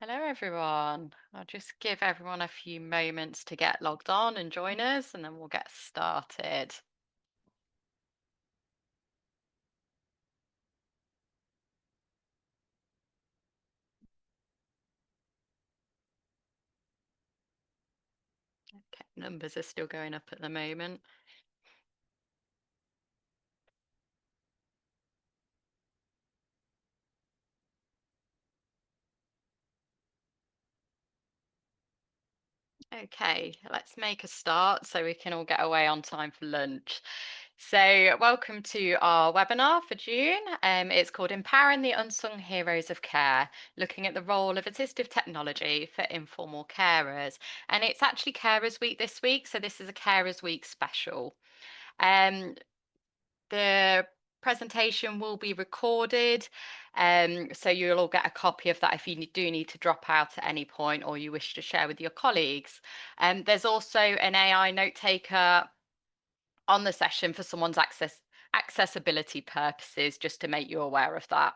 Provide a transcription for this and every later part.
Hello, everyone. I'll just give everyone a few moments to get logged on and join us, and then we'll get started. Okay, numbers are still going up at the moment. Okay, let's make a start so we can all get away on time for lunch. So, welcome to our webinar for June. It's called Empowering the Unsung Heroes of Care, looking at the role of assistive technology for informal carers. And it's actually Carers Week this week, so this is a Carers Week special. Um, The presentation will be recorded, so you'll all get a copy of that if you do need to drop out at any point or you wish to share with your colleagues. There's also an AI note taker on the session for someone's accessibility purposes, just to make you aware of that.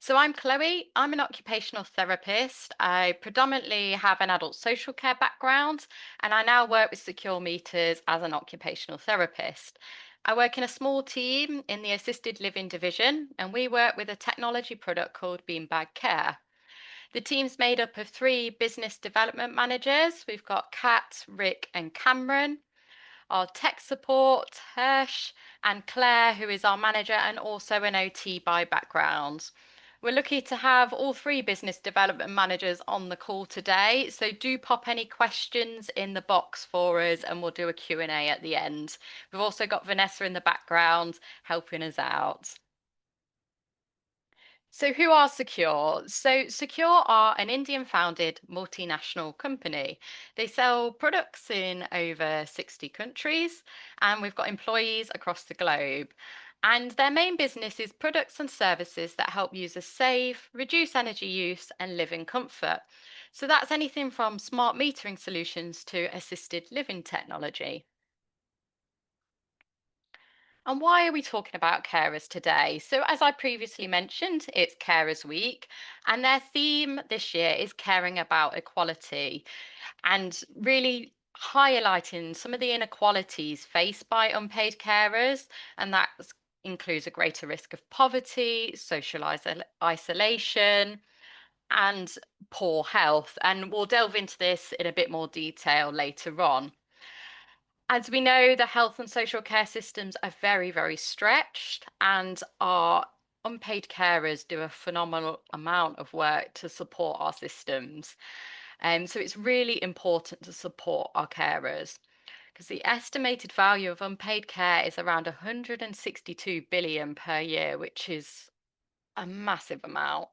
So I'm Chloe. I'm an occupational therapist. I predominantly have an adult social care background, and I now work with Secure Meters as an occupational therapist. I work in a small team in the assisted living division, and we work with a technology product called Beanbag Care. The team's made up of three business development managers. We've got Kat, Rick, and Cameron. Our tech support, Hirsch, and Claire, who is our manager and also an OT by background. We're lucky to have all three business development managers on the call today, so do pop any questions in the box for us and we'll do a Q&A at the end. We've also got Vanessa in the background helping us out. So, who are Secure? So, Secure are an Indian founded multinational company. They sell products in over 60 countries, and we've got employees across the globe. And their main business is products and services that help users save, reduce energy use, and live in comfort. So, that's anything from smart metering solutions to assisted living technology. And why are we talking about carers today? So, as I previously mentioned, it's Carers Week, and their theme this year is caring about equality and really highlighting some of the inequalities faced by unpaid carers. And that includes a greater risk of poverty, social isolation, and poor health. And we'll delve into this in a bit more detail later on. As we know, the health and social care systems are very, very stretched, and our unpaid carers do a phenomenal amount of work to support our systems. So it's really important to support our carers because the estimated value of unpaid care is around 162 billion per year, which is a massive amount.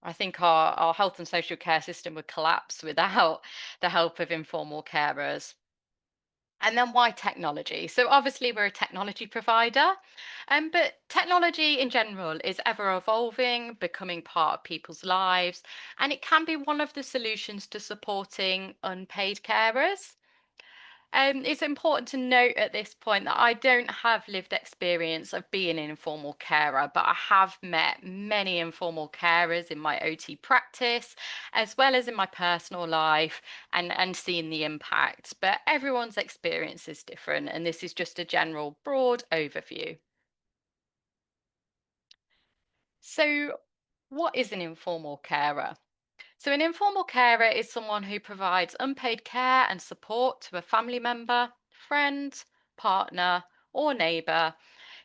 I think our health and social care system would collapse without the help of informal carers. And then why technology? So obviously we're a technology provider, but technology in general is ever evolving, becoming part of people's lives, and it can be one of the solutions to supporting unpaid carers. It's important to note at this point that I don't have lived experience of being an informal carer, but I have met many informal carers in my OT practice, as well as in my personal life, and seen the impact. But everyone's experience is different, and this is just a general broad overview. So, what is an informal carer? So, an informal carer is someone who provides unpaid care and support to a family member, friend, partner, or neighbour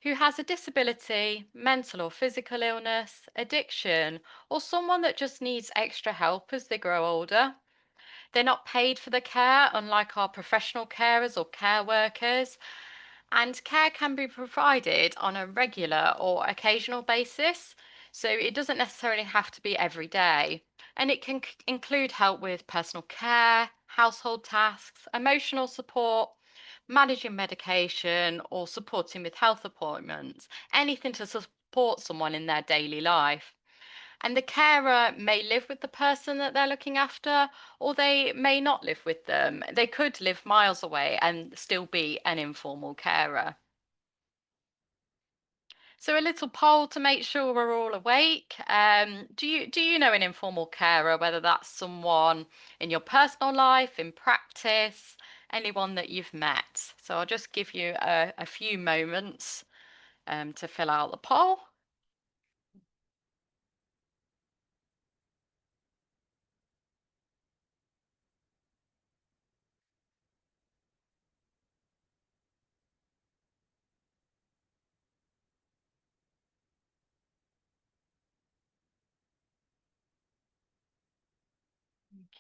who has a disability, mental or physical illness, addiction, or someone that just needs extra help as they grow older. They're not paid for the care, unlike our professional carers or care workers, and care can be provided on a regular or occasional basis. So it doesn't necessarily have to be every day. And it can include help with personal care, household tasks, emotional support, managing medication, or supporting with health appointments, anything to support someone in their daily life. And the carer may live with the person that they're looking after, or they may not live with them. They could live miles away and still be an informal carer. So a little poll to make sure we're all awake. Do you know an informal carer, whether that's someone in your personal life, in practice, anyone that you've met? So I'll just give you a few moments to fill out the poll.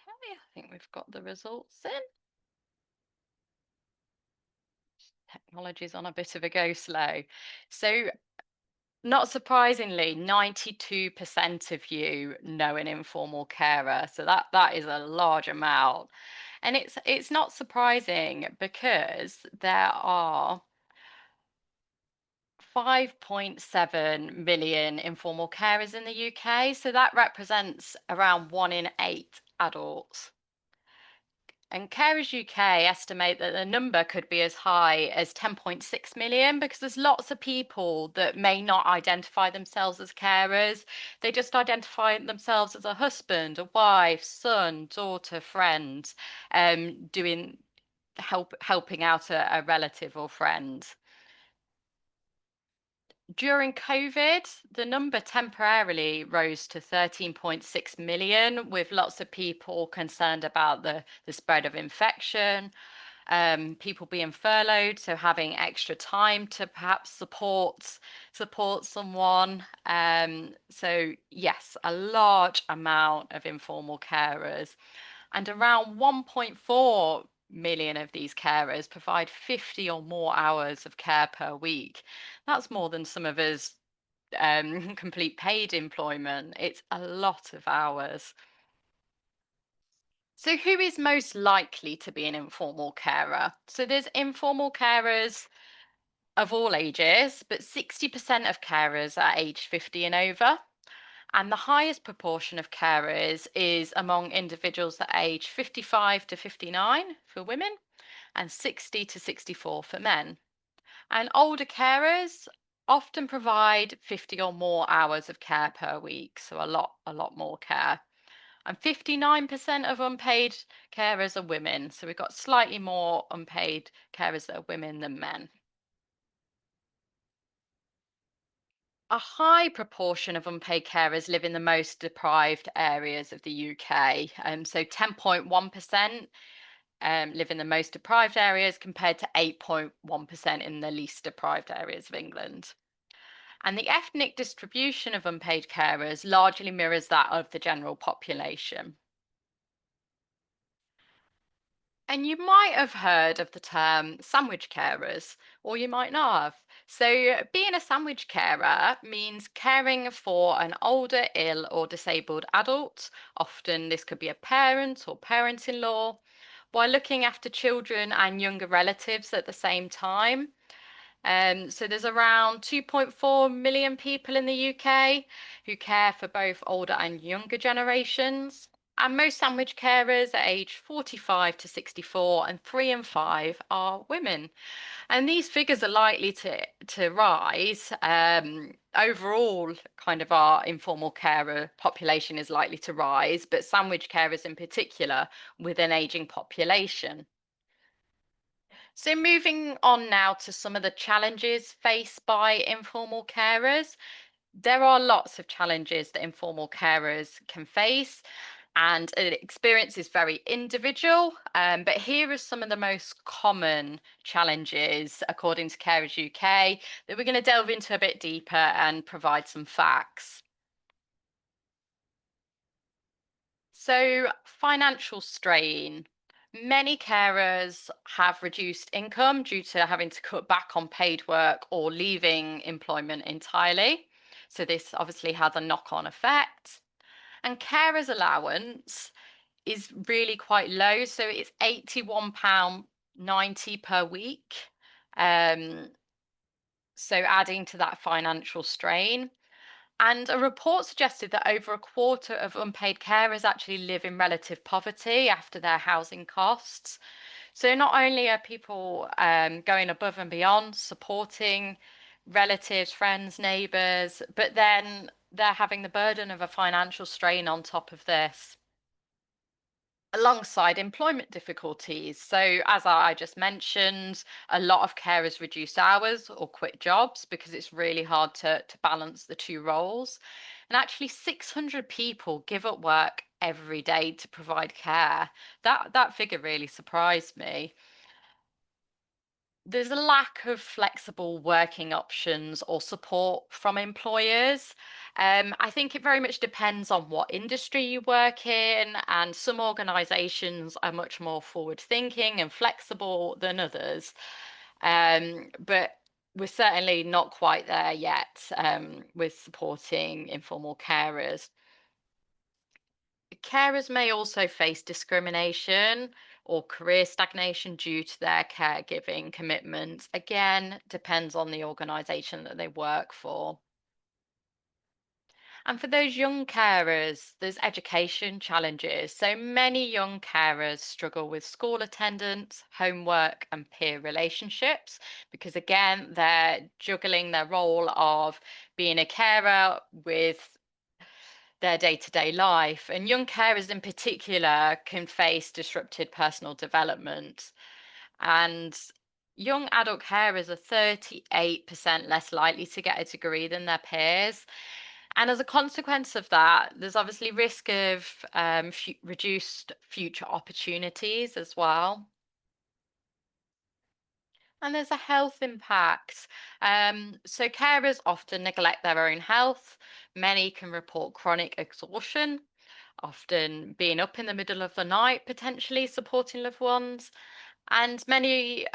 Okay, I think we've got the results in. Technology's on a bit of a go slow. So not surprisingly, 92% of you know an informal carer. So that is a large amount. And it's not surprising because there are 5.7 million informal carers in the UK. So that represents around 1 in 8 adults. And Carers UK estimate that the number could be as high as 10.6 million because there's lots of people that may not identify themselves as carers. They just identify themselves as a husband, a wife, son, daughter, friend, doing helping out a relative or friend. During COVID, the number temporarily rose to 13.6 million, with lots of people concerned about the spread of infection, people being furloughed, so having extra time to perhaps support someone. So yes, a large amount of informal carers, and around 1.4 million of these carers provide 50 or more hours of care per week. That's more than some of us complete paid employment. It's a lot of hours. So, who is most likely to be an informal carer? So, there's informal carers of all ages, but 60% of carers are aged 50 and over. And the highest proportion of carers is among individuals that age 55 to 59 for women and 60 to 64 for men. And older carers often provide 50 or more hours of care per week, so a lot more care. And 59% of unpaid carers are women. So we've got slightly more unpaid carers that are women than men. A high proportion of unpaid carers live in the most deprived areas of the UK. So 10.1% live in the most deprived areas compared to 8.1% in the least deprived areas of England. And the ethnic distribution of unpaid carers largely mirrors that of the general population. And you might have heard of the term sandwich carers, or you might not have. So, being a sandwich carer means caring for an older, ill, or disabled adult. Often, this could be a parent or parent in law, while looking after children and younger relatives at the same time. So there's around 2.4 million people in the UK who care for both older and younger generations. And most sandwich carers are aged 45 to 64, and 3 in 5 are women. And these figures are likely to rise. Overall, kind of our informal carer population is likely to rise, but sandwich carers in particular with an aging population. So, moving on now to some of the challenges faced by informal carers. There are lots of challenges that informal carers can face, and experience is very individual. But here are some of the most common challenges, according to Carers UK, that we're going to delve into a bit deeper and provide some facts. So, financial strain. Many carers have reduced income due to having to cut back on paid work or leaving employment entirely. So, this obviously has a knock on effect. And carers' allowance is really quite low. So, it's £81.90 per week. Um, so, adding to that financial strain. And a report suggested that over a quarter of unpaid carers actually live in relative poverty after their housing costs. So not only are people going above and beyond supporting relatives, friends, neighbours, but then they're having the burden of a financial strain on top of this, alongside employment difficulties. So, as I just mentioned, a lot of carers reduce hours or quit jobs because it's really hard to balance the two roles. And actually, 600 people give up work every day to provide care. That figure really surprised me. There's a lack of flexible working options or support from employers. I think it very much depends on what industry you work in, and some organizations are much more forward thinking and flexible than others. But we're certainly not quite there yet with supporting informal carers. Carers may also face discrimination or career stagnation due to their caregiving commitments. Again, depends on the organisation that they work for. And for those young carers, there's education challenges. So many young carers struggle with school attendance, homework, and peer relationships because, again, they're juggling their role of being a carer with their day-to-day life. And young carers in particular can face disrupted personal development. And young adult carers are 38% less likely to get a degree than their peers. And as a consequence of that, there's obviously risk of reduced future opportunities as well. And there's a health impact. So carers often neglect their own health. Many can report chronic exhaustion, often being up in the middle of the night, potentially supporting loved ones. And many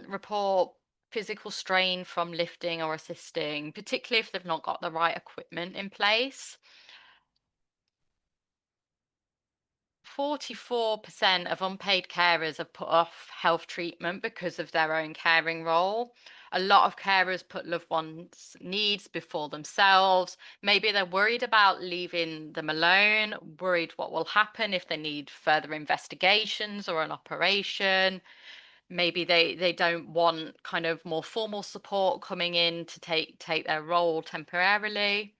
report physical strain from lifting or assisting, particularly if they've not got the right equipment in place. 44% of unpaid carers have put off health treatment because of their own caring role. A lot of carers put loved ones' needs before themselves. Maybe they're worried about leaving them alone, worried what will happen if they need further investigations or an operation. Maybe they don't want kind of more formal support coming in to take their role temporarily.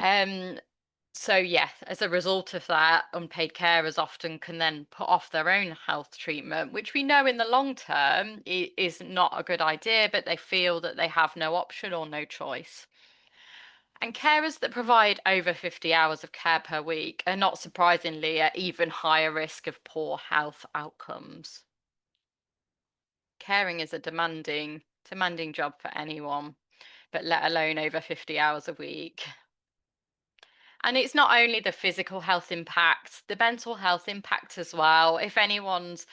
Um, so yeah, as a result of that, unpaid carers often can then put off their own health treatment, which we know in the long term is not a good idea, but they feel that they have no option or no choice. And carers that provide over 50 hours of care per week are not surprisingly at even higher risk of poor health outcomes. Caring is a demanding job for anyone, but let alone over 50 hours a week. And it's not only the physical health impact, the mental health impact as well. If anyone's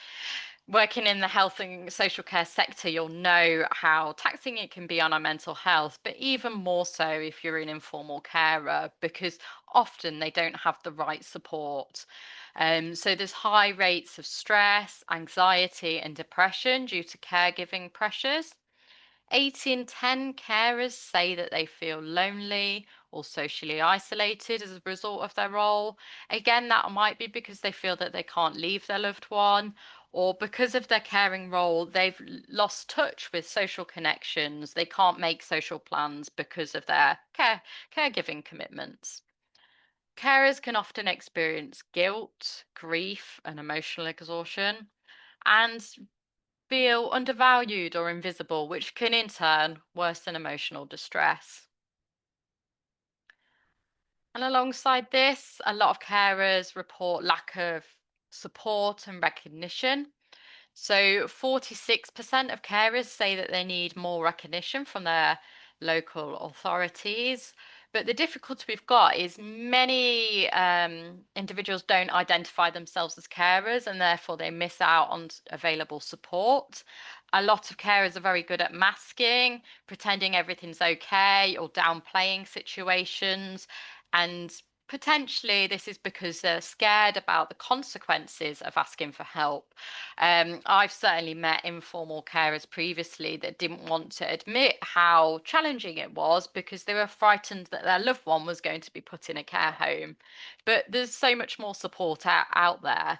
working in the health and social care sector, you'll know how taxing it can be on our mental health, but even more so if you're an informal carer, because often they don't have the right support. So there's high rates of stress, anxiety, and depression due to caregiving pressures. 8 in 10 carers say that they feel lonely or socially isolated as a result of their role. Again, that might be because they feel that they can't leave their loved one, or because of their caring role, they've lost touch with social connections. They can't make social plans because of their caregiving commitments. Carers can often experience guilt, grief, and emotional exhaustion, and feel undervalued or invisible, which can in turn worsen emotional distress. And alongside this, a lot of carers report lack of support and recognition. So 46% of carers say that they need more recognition from their local authorities. But the difficulty we've got is many individuals don't identify themselves as carers, and therefore they miss out on available support. A lot of carers are very good at masking, pretending everything's okay, or downplaying situations. And potentially this is because they're scared about the consequences of asking for help. I've certainly met informal carers previously that didn't want to admit how challenging it was because they were frightened that their loved one was going to be put in a care home. But there's so much more support out there.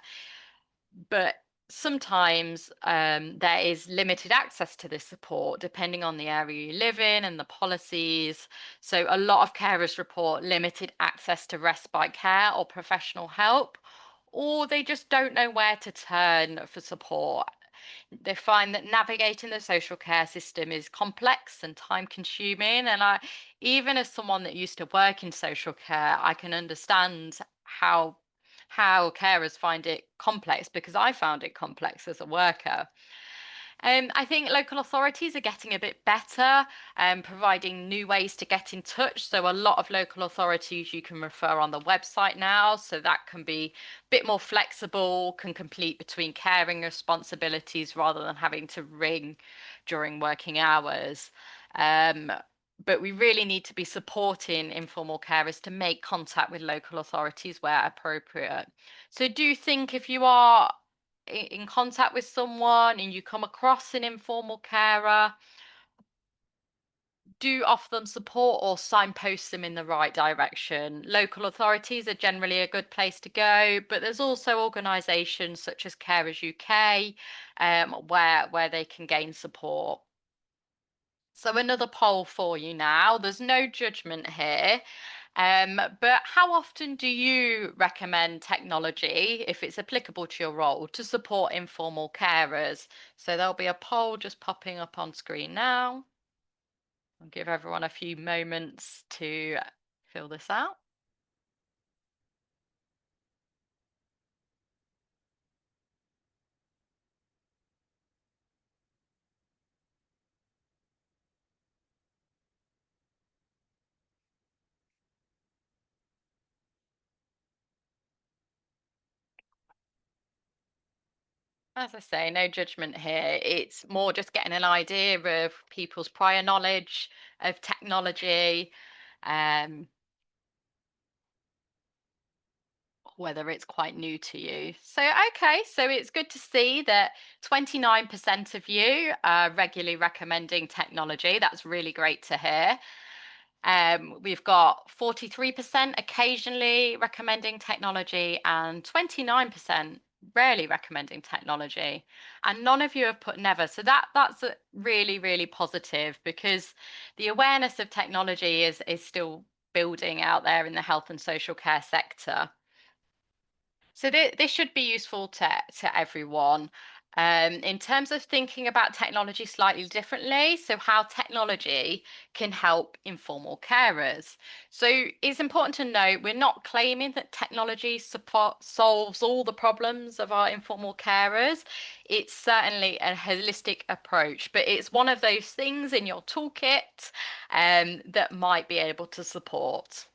But sometimes there is limited access to this support depending on the area you live in and the policies. So, a lot of carers report limited access to respite care or professional help, or they just don't know where to turn for support. They find that navigating the social care system is complex and time consuming. And even as someone that used to work in social care, I can understand how carers find it complex because I found it complex as a worker. I think local authorities are getting a bit better, providing new ways to get in touch. So a lot of local authorities you can refer on the website now, so that can be a bit more flexible, can complete between caring responsibilities rather than having to ring during working hours. Um, but we really need to be supporting informal carers to make contact with local authorities where appropriate. So do you think if you are in contact with someone and you come across an informal carer, do offer them support or signpost them in the right direction. Local authorities are generally a good place to go, but there's also organisations such as Carers UK, where they can gain support. So another poll for you now. There's no judgment here. But how often do you recommend technology, if it's applicable to your role, to support informal carers? So there'll be a poll just popping up on screen now. I'll give everyone a few moments to fill this out. As I say, no judgment here. It's more just getting an idea of people's prior knowledge of technology, um, whether it's quite new to you. So, okay, so it's good to see that 29% of you are regularly recommending technology. That's really great to hear. We've got 43% occasionally recommending technology and 29% rarely recommending technology. And none of you have put never. So that's really, really positive because the awareness of technology is still building out there in the health and social care sector. So this should be useful to everyone. In terms of thinking about technology slightly differently, so how technology can help informal carers. So it's important to note we're not claiming that technology support solves all the problems of our informal carers. It's certainly a holistic approach, but it's one of those things in your toolkit that might be able to support.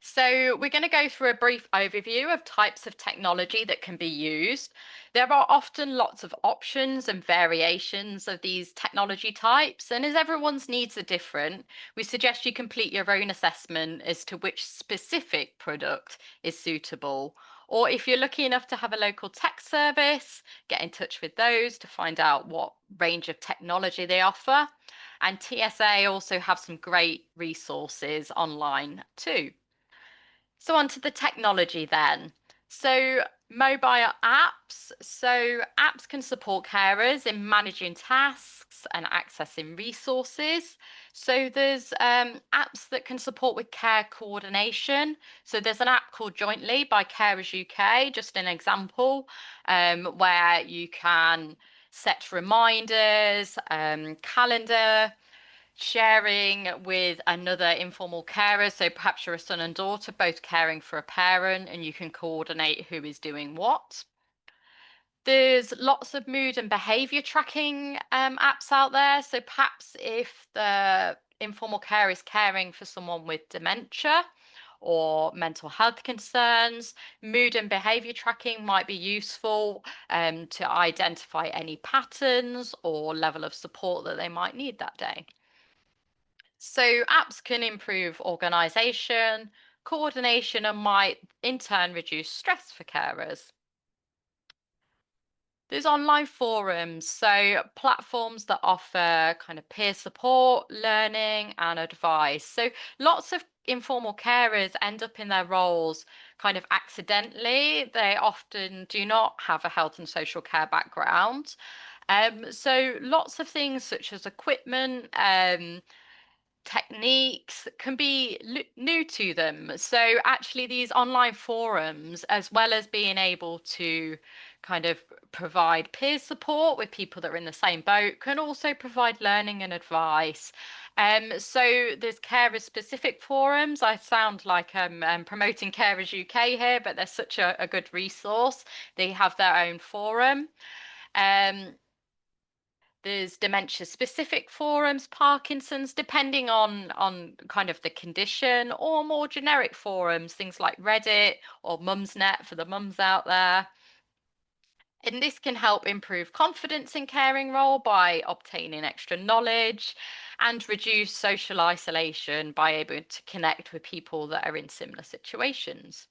So, we're going to go through a brief overview of types of technology that can be used. There are often lots of options and variations of these technology types, and as everyone's needs are different, we suggest you complete your own assessment as to which specific product is suitable. Or if you're lucky enough to have a local tech service, get in touch with those to find out what range of technology they offer. And TSA also have some great resources online too. So on to the technology then. So mobile apps. So apps can support carers in managing tasks and accessing resources. So there's apps that can support with care coordination. So there's an app called Jointly by Carers UK, just an example, where you can set reminders, calendar, sharing with another informal carer. So perhaps you're a son and daughter, both caring for a parent, and you can coordinate who is doing what. There's lots of mood and behavior tracking apps out there. So perhaps if the informal care is caring for someone with dementia or mental health concerns, mood and behavior tracking might be useful to identify any patterns or level of support that they might need that day. So apps can improve organization, coordination, and might in turn reduce stress for carers. There's online forums, so platforms that offer kind of peer support, learning, and advice. So lots of informal carers end up in their roles kind of accidentally. They often do not have a health and social care background. So lots of things such as equipment, techniques can be new to them. So actually, these online forums, as well as being able to kind of provide peer support with people that are in the same boat, can also provide learning and advice. So there's carer specific forums. I sound like I'm promoting Carers UK here, but they're such a good resource. They have their own forum. Um, there's dementia specific forums, Parkinson's, depending on kind of the condition, or more generic forums, things like Reddit or Mumsnet for the mums out there. And this can help improve confidence in caring role by obtaining extra knowledge and reduce social isolation by able to connect with people that are in similar situations.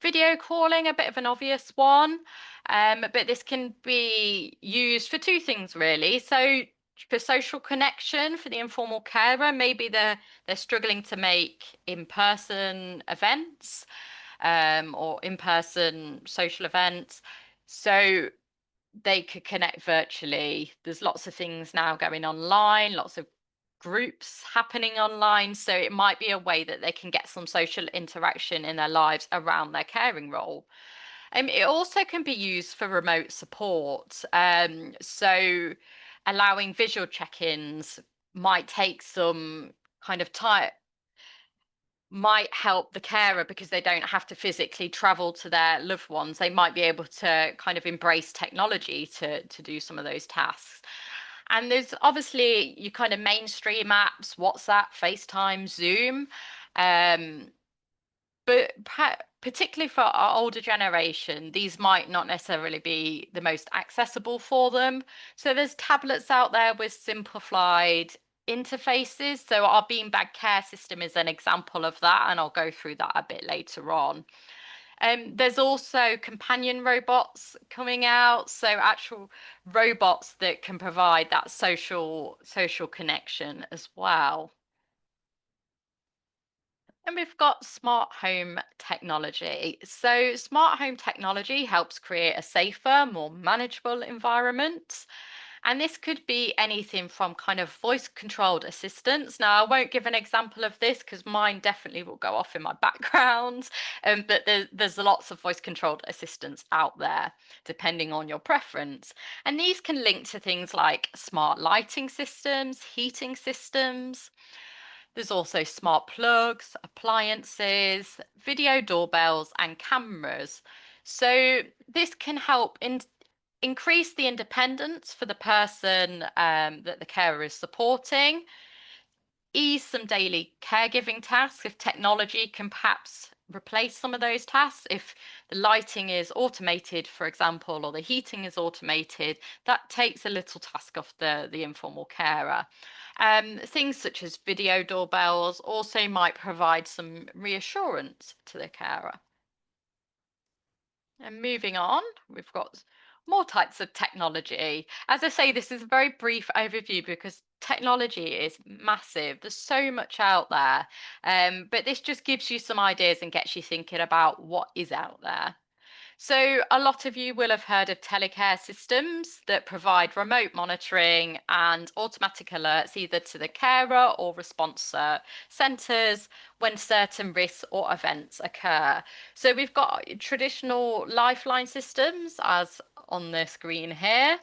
Video calling, a bit of an obvious one, but this can be used for two things really. So for social connection for the informal carer, maybe they're struggling to make in-person events, or in-person social events. So they could connect virtually. There's lots of things now going online, lots of groups happening online. So it might be a way that they can get some social interaction in their lives around their caring role. It also can be used for remote support. So allowing visual check-ins might take some kind of time, might help the carer because they don't have to physically travel to their loved ones. They might be able to kind of embrace technology to do some of those tasks. And there's obviously your kind of mainstream apps, WhatsApp, FaceTime, Zoom. Um, but particularly for our older generation, these might not necessarily be the most accessible for them. So there's tablets out there with simplified interfaces. So our Beanbag care system is an example of that, and I'll go through that a bit later on. There's also companion robots coming out, so actual robots that can provide that social connection as well. And we've got smart home technology. So, smart home technology helps create a safer, more manageable environment. And this could be anything from kind of voice controlled assistants. Now, I won't give an example of this because mine definitely will go off in my background. But there's lots of voice controlled assistants out there, depending on your preference. And these can link to things like smart lighting systems, heating systems. There's also smart plugs, appliances, video doorbells, and cameras. So this can help increase the independence for the person that the carer is supporting, ease some daily caregiving tasks if technology can perhaps replace some of those tasks. If the lighting is automated, for example, or the heating is automated, that takes a little task off the informal carer. Things such as video doorbells also might provide some reassurance to the carer. And moving on, we've got more types of technology. As I say, this is a very brief overview because technology is massive. There's so much out there. But this just gives you some ideas and gets you thinking about what is out there. So, a lot of you will have heard of telecare systems that provide remote monitoring and automatic alerts either to the carer or response centres when certain risks or events occur. So, we've got traditional lifeline systems, as on the screen here.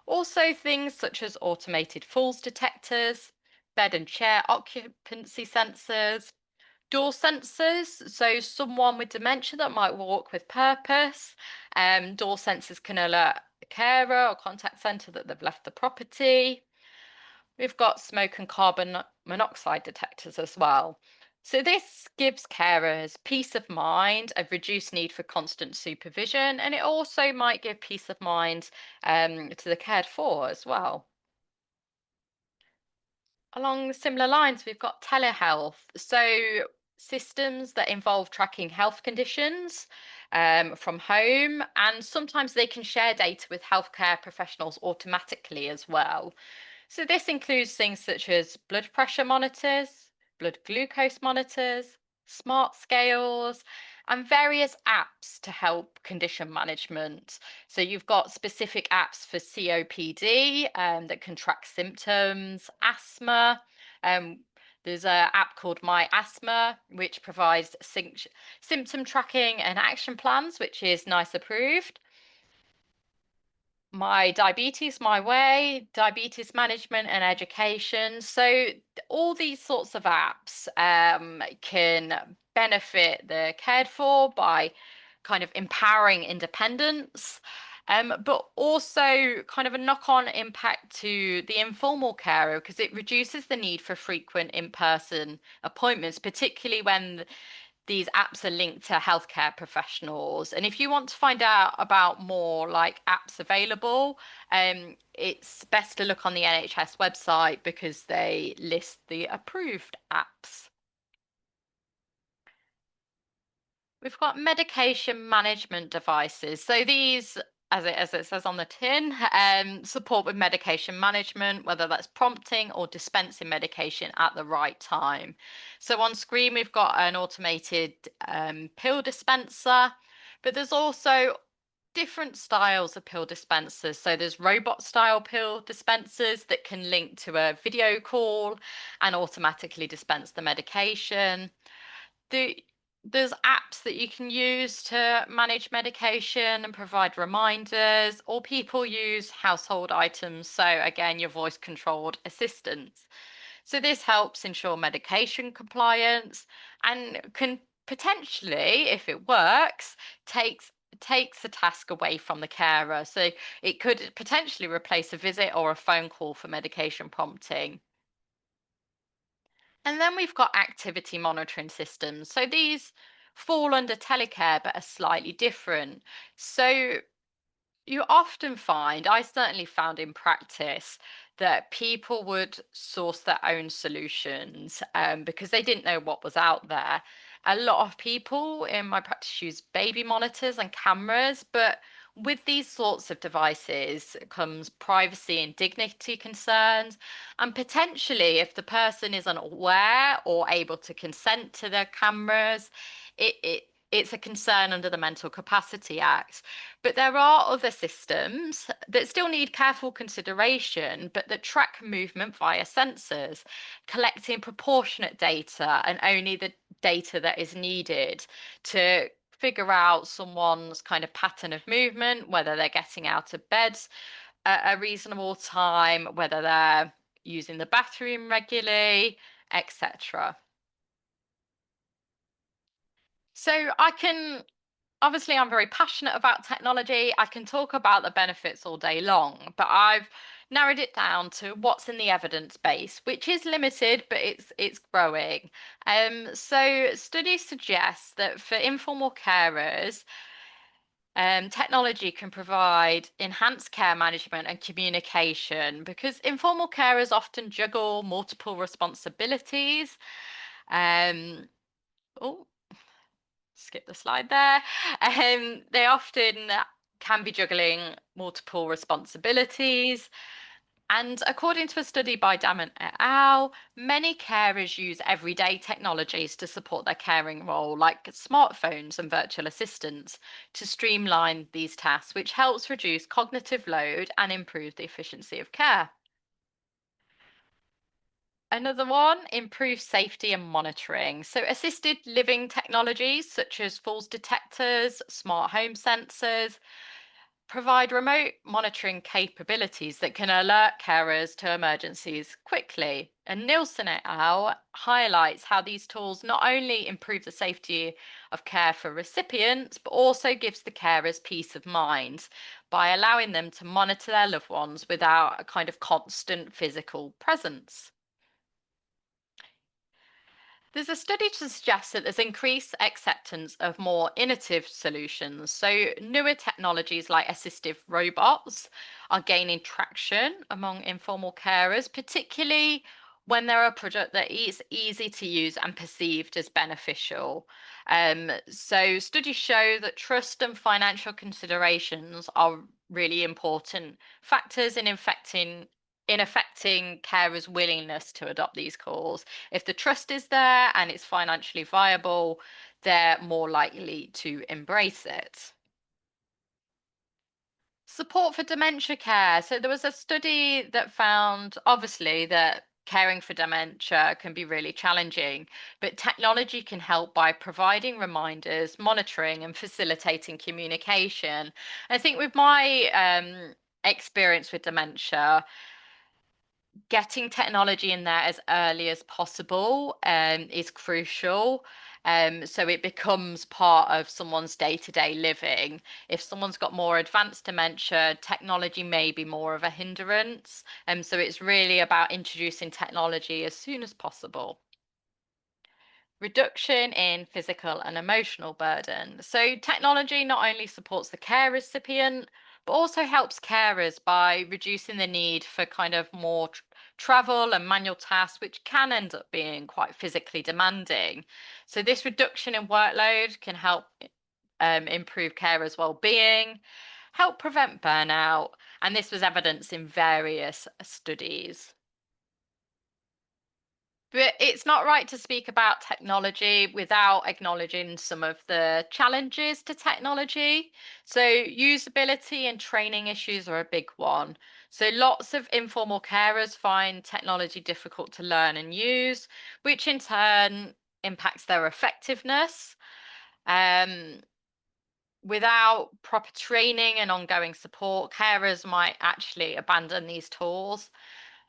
Also, things such as automated falls detectors, bed and chair occupancy sensors, door sensors. So someone with dementia that might walk with purpose. Door sensors can alert a carer or contact centre that they've left the property. We've got smoke and carbon monoxide detectors as well. So this gives carers peace of mind, a reduced need for constant supervision, and it also might give peace of mind to the cared for as well. Along similar lines, we've got telehealth. So, systems that involve tracking health conditions from home, and sometimes they can share data with healthcare professionals automatically as well. So, this includes things such as blood pressure monitors, blood glucose monitors, smart scales, and various apps to help condition management. So you've got specific apps for COPD that can track symptoms, asthma. Um, there's an app called My Asthma, which provides symptom tracking and action plans, which is NICE approved. My Diabetes My Way, diabetes management and education. So all these sorts of apps can benefit the cared for by kind of empowering independence, but also kind of a knock-on impact to the informal carer because it reduces the need for frequent in-person appointments, particularly when these apps are linked to healthcare professionals. And if you want to find out about more like apps available, it's best to look on the NHS website because they list the approved apps. We've got medication management devices. So these, as it says on the tin, support with medication management, whether that's prompting or dispensing medication at the right time. So on screen, we've got an automated pill dispenser, but there's also different styles of pill dispensers. So there's robot style pill dispensers that can link to a video call and automatically dispense the medication. the there's apps that you can use to manage medication and provide reminders, or people use household items. So again, your voice controlled assistants. So this helps ensure medication compliance and can potentially, if it works, takes the task away from the carer. So it could potentially replace a visit or a phone call for medication prompting. And then we've got activity monitoring systems. So these fall under telecare but are slightly different. So you often find, I certainly found in practice, that people would source their own solutions because they didn't know what was out there. A lot of people in my practice use baby monitors and cameras, but with these sorts of devices comes privacy and dignity concerns. And potentially, if the person isn't aware or able to consent to their cameras, it's a concern under the Mental Capacity Act. But there are other systems that still need careful consideration, but that track movement via sensors, collecting proportionate data and only the data that is needed to figure out someone's kind of pattern of movement, whether they're getting out of bed at a reasonable time, whether they're using the bathroom regularly, etc. So I can obviously I'm very passionate about technology. I can talk about the benefits all day long, but I've narrowed it down to what's in the evidence base, which is limited, but it's growing. So studies suggest that for informal carers, technology can provide enhanced care management and communication because informal carers often juggle multiple responsibilities. Um, oh, skip the slide there. They often can be juggling multiple responsibilities. And according to a study by Damon et al., many carers use everyday technologies to support their caring role, like smartphones and virtual assistants, to streamline these tasks, which helps reduce cognitive load and improve the efficiency of care. Another one, improve safety and monitoring. So, assisted living technologies such as falls detectors, smart home sensors provide remote monitoring capabilities that can alert carers to emergencies quickly. And Nielsen et al. Highlights how these tools not only improve the safety of care for recipients, but also gives the carers peace of mind by allowing them to monitor their loved ones without a kind of constant physical presence. There's a study to suggest that there's increased acceptance of more innovative solutions. So, newer technologies like assistive robots are gaining traction among informal carers, particularly when they're a product that is easy to use and perceived as beneficial. So, studies show that trust and financial considerations are really important factors in affecting carers' willingness to adopt these calls. If the trust is there and it's financially viable, they're more likely to embrace it. Support for dementia care. So there was a study that found, obviously, that caring for dementia can be really challenging, but technology can help by providing reminders, monitoring, and facilitating communication. I think with my experience with dementia, getting technology in there as early as possible is crucial. So it becomes part of someone's day-to-day living. If someone's got more advanced dementia, technology may be more of a hindrance. So it's really about introducing technology as soon as possible. Reduction in physical and emotional burden. So, technology not only supports the care recipient, but also helps carers by reducing the need for kind of more travel and manual tasks, which can end up being quite physically demanding. So, this reduction in workload can help improve carers' well-being, help prevent burnout, and this was evidenced in various studies. But it's not right to speak about technology without acknowledging some of the challenges to technology. So, usability and training issues are a big one. So, lots of informal carers find technology difficult to learn and use, which in turn impacts their effectiveness. Um, Without proper training and ongoing support, carers might actually abandon these tools.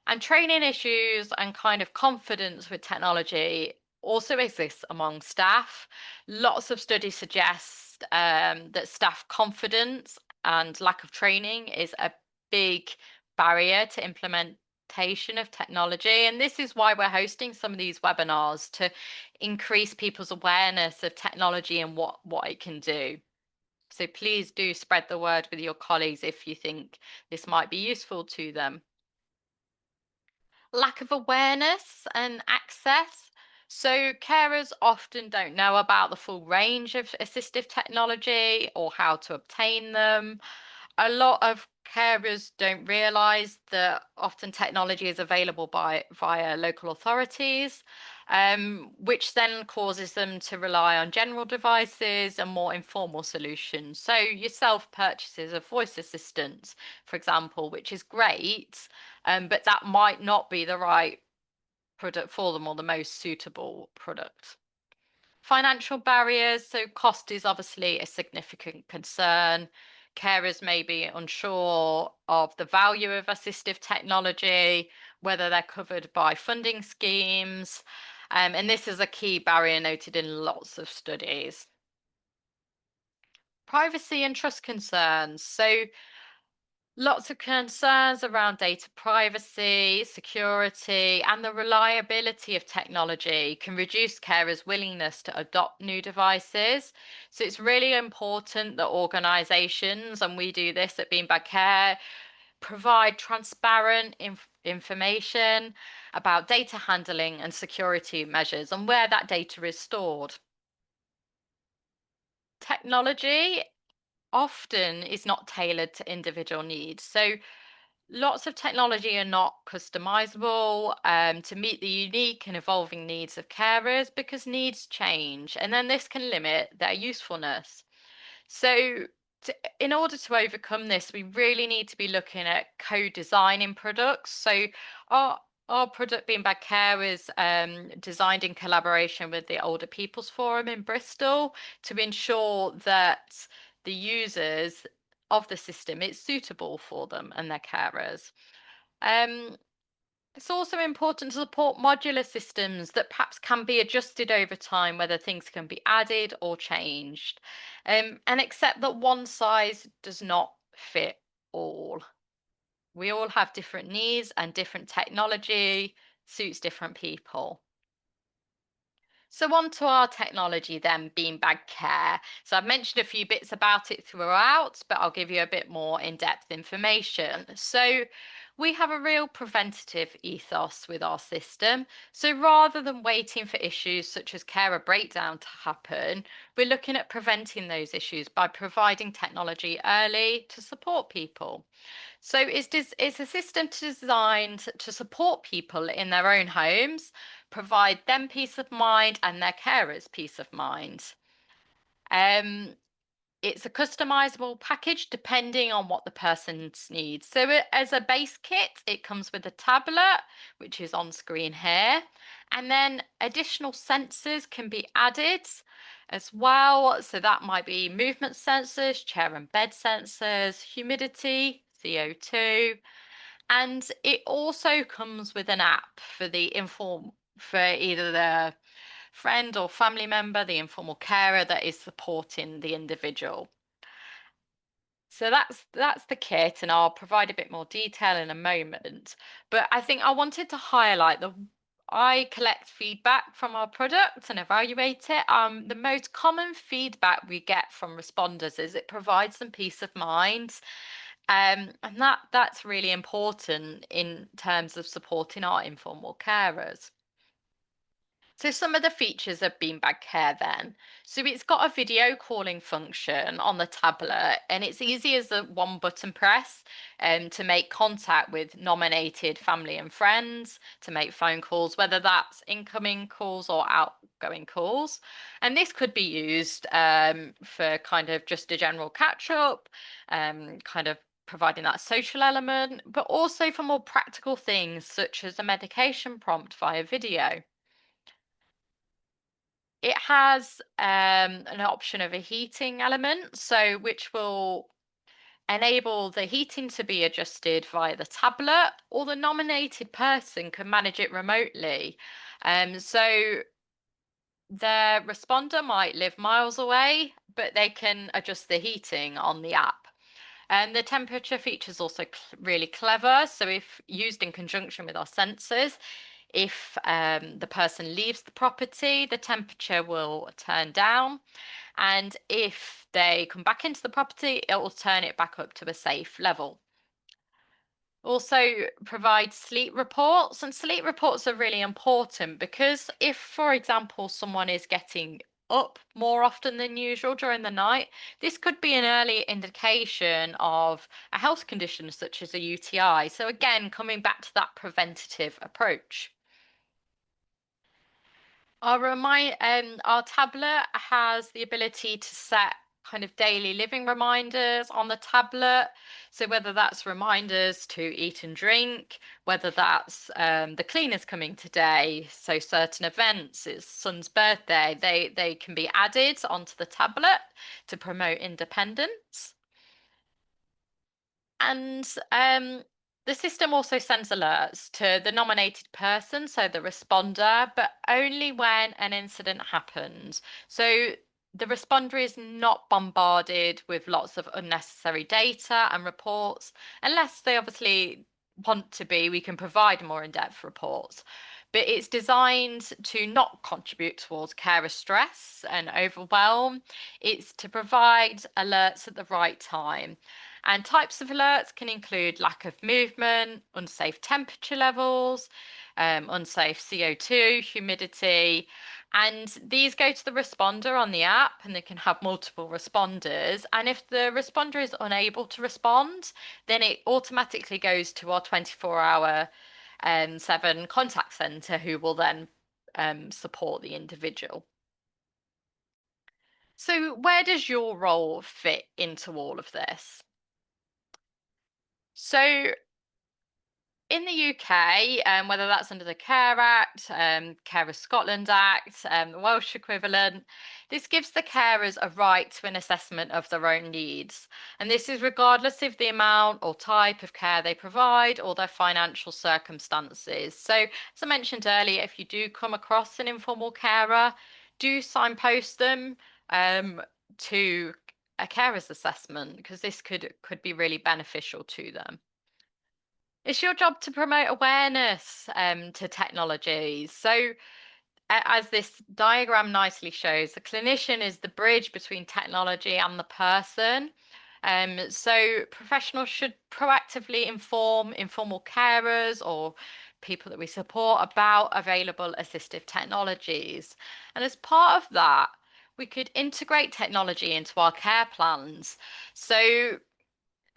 And training issues and kind of confidence with technology also exists among staff. Lots of studies suggest that staff confidence and lack of training is a big barrier to implementation of technology. And this is why we're hosting some of these webinars to increase people's awareness of technology and what it can do. So please do spread the word with your colleagues if you think this might be useful to them. Lack of awareness and access. So, carers often don't know about the full range of assistive technology or how to obtain them. A lot of carers don't realize that often technology is available via local authorities, which then causes them to rely on general devices and more informal solutions. So, your self purchases of voice assistants, for example, which is great, but that might not be the right product for them or the most suitable product. Financial barriers. So, cost is obviously a significant concern. Carers may be unsure of the value of assistive technology, whether they're covered by funding schemes. And this is a key barrier noted in lots of studies. Privacy and trust concerns. So, lots of concerns around data privacy, security, and the reliability of technology can reduce carers' willingness to adopt new devices. So it's really important that organisations, and we do this at Beanbag Care, provide transparent information about data handling and security measures and where that data is stored. Technology often is not tailored to individual needs. So lots of technology are not customizable to meet the unique and evolving needs of carers because needs change, and then this can limit their usefulness. So, in order to overcome this, we really need to be looking at co-designing products. So, our our product being Bad Care is designed in collaboration with the Older People's Forum in Bristol to ensure that the users of the system it's suitable for them and their carers. Um, it's also important to support modular systems that perhaps can be adjusted over time, whether things can be added or changed, and accept that one size does not fit all. We all have different needs, and different technology suits different people. So on to our technology then, Beanbag Care. So I've mentioned a few bits about it throughout, but I'll give you a bit more in-depth information. So we have a real preventative ethos with our system. So rather than waiting for issues such as carer breakdown to happen, we're looking at preventing those issues by providing technology early to support people. So it's a system designed to support people in their own homes, provide them peace of mind and their carers peace of mind. Um, it's a customizable package depending on what the person's needs. So as a base kit, it comes with a tablet, which is on screen here, and then additional sensors can be added as well. So that might be movement sensors, chair and bed sensors, humidity, CO2, and it also comes with an app for the inform for either the friend or family member, the informal carer that is supporting the individual. So that's the kit, and I'll provide a bit more detail in a moment. But I think I wanted to highlight I collect feedback from our product and evaluate it. The most common feedback we get from responders is it provides them peace of mind. And that's really important in terms of supporting our informal carers. So some of the features of Beanbag Care then. So it's got a video calling function on the tablet, and it's easy as a one button press to make contact with nominated family and friends, to make phone calls, whether that's incoming calls or outgoing calls. And this could be used for kind of just a general catch up, kind of providing that social element, but also for more practical things such as a medication prompt via video. It has an option of a heating element, so which will enable the heating to be adjusted via the tablet, or the nominated person can manage it remotely. So the responder might live miles away, but they can adjust the heating on the app. And the temperature feature is also really clever. So if used in conjunction with our sensors, if the person leaves the property, the temperature will turn down. And if they come back into the property, it will turn it back up to a safe level. Also provide sleep reports, and sleep reports are really important because if, for example, someone is getting up more often than usual during the night, this could be an early indication of a health condition such as a UTI. So again, coming back to that preventative approach. Our tablet has the ability to set kind of daily living reminders on the tablet. So whether that's reminders to eat and drink, whether that's the cleaners coming today, so certain events, it's son's birthday, they can be added onto the tablet to promote independence. And the system also sends alerts to the nominated person, so the responder, but only when an incident happens. So the responder is not bombarded with lots of unnecessary data and reports, unless they obviously want to be. We can provide more in-depth reports. But it's designed to not contribute towards carer stress and overwhelm. It's to provide alerts at the right time. And types of alerts can include lack of movement, unsafe temperature levels, unsafe CO2, humidity, and these go to the responder on the app, and they can have multiple responders. And if the responder is unable to respond, then it automatically goes to our 24-hour 7 contact center, who will then support the individual. So where does your role fit into all of this? So in the UK, whether that's under the Care Act, Carers Scotland Act, the Welsh equivalent, this gives the carers a right to an assessment of their own needs. And this is regardless of the amount or type of care they provide or their financial circumstances. So, as I mentioned earlier, if you do come across an informal carer, do signpost them to a carer's assessment, because this could be really beneficial to them. It's your job to promote awareness to technologies. So, as this diagram nicely shows, the clinician is the bridge between technology and the person. So, professionals should proactively inform informal carers or people that we support about available assistive technologies. And as part of that, we could integrate technology into our care plans. So,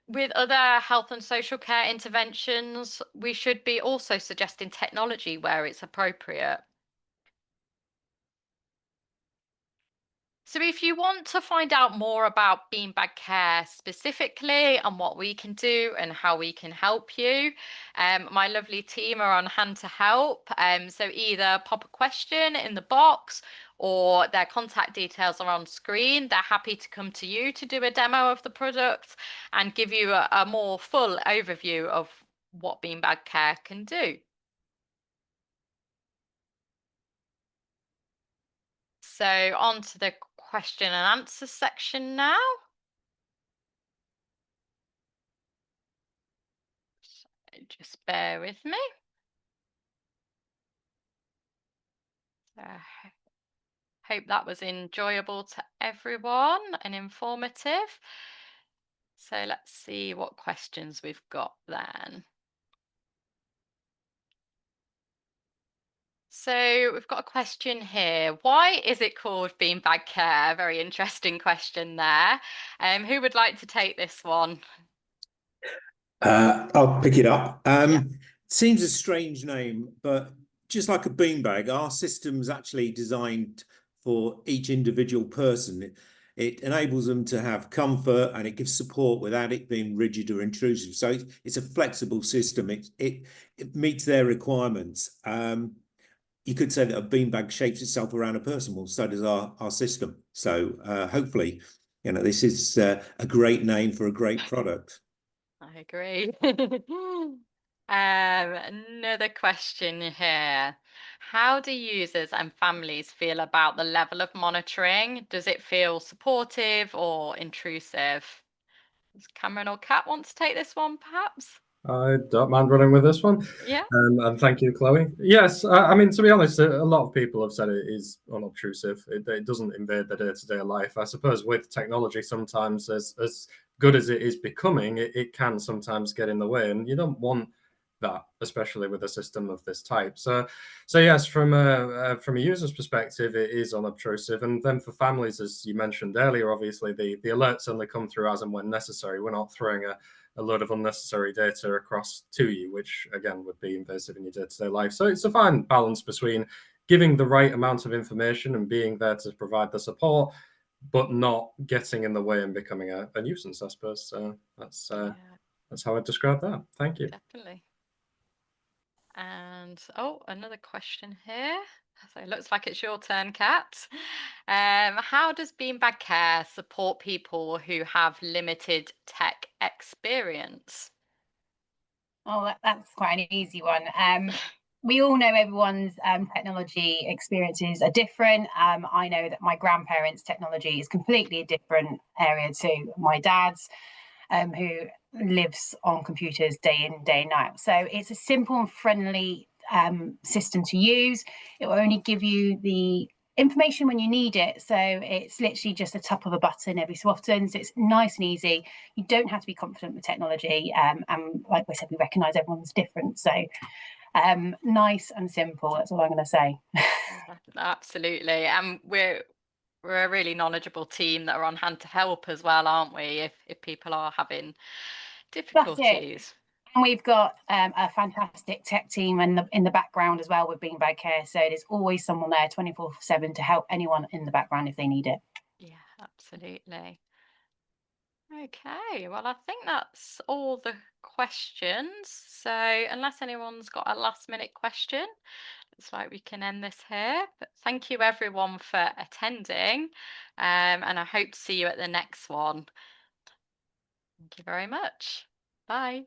with other health and social care interventions, we should be also suggesting technology where it's appropriate. So, if you want to find out more about beanbag care specifically and what we can do and how we can help you, my lovely team are on hand to help. So, either pop a question in the box or their contact details are on screen. They're happy to come to you to do a demo of the product and give you a more full overview of what beanbag care can do. So, on to the question and answer section now. Just bear with me. So, I hope that was enjoyable to everyone and informative. So, let's see what questions we've got then. So, we've got a question here. Why is it called beanbag care? Very interesting question there. Who would like to take this one? I'll pick it up. Yeah. Seems a strange name, but just like a beanbag, our system's actually designed for each individual person. It enables them to have comfort and it gives support without it being rigid or intrusive. So it's a flexible system. It meets their requirements. You could say that a beanbag shapes itself around a person. Well, so does our system. So hopefully, this is a great name for a great product. I agree. Another question here. How do users and families feel about the level of monitoring? Does it feel supportive or intrusive? Does Cameron or Kat want to take this one, perhaps? I don't mind running with this one. Yeah. And thank you, Chloe. Yes, I mean, to be honest, a lot of people have said it is unobtrusive. It doesn't invade the day-to-day life. I suppose with technology, sometimes as good as it is becoming, it can sometimes get in the way, and you don't want that, especially with a system of this type. So yes, from a user's perspective, it is unobtrusive, and then for families, as you mentioned earlier, obviously the alerts only come through as and when necessary. We're not throwing a load of unnecessary data across to you, which again would be invasive in your day-to-day life. So it's a fine balance between giving the right amount of information and being there to provide the support, but not getting in the way and becoming a nuisance, I suppose. So Yeah, that's how I describe that. Thank you. definitely. And oh, another question here. So it looks like it's your turn, Kat. How does Beanbag Care support people who have limited tech experience? Oh, that's quite an easy one. We all know everyone's technology experiences are different. I know that my grandparents' technology is completely a different area to my dad's, who lives on computers day in, day out. So it's a simple and friendly system to use. It will only give you the information when you need it. So it's literally just a tap of a button every so often. So it's nice and easy. You don't have to be confident with technology. And like I said, we recognise everyone's different. So nice and simple. That's all I'm going to say. Yeah, absolutely. And we're a really knowledgeable team that are on hand to help as well, aren't we? If people are having That's it. difficulties. And we've got a fantastic tech team in the background as well with Beanbag Care. So there's always someone there 24/7 to help anyone in the background if they need it. Yeah, absolutely. Okay, well, I think that's all the questions. So, unless anyone's got a last minute question, looks like we can end this here. But thank you everyone for attending, and I hope to see you at the next one. Thank you very much. Bye.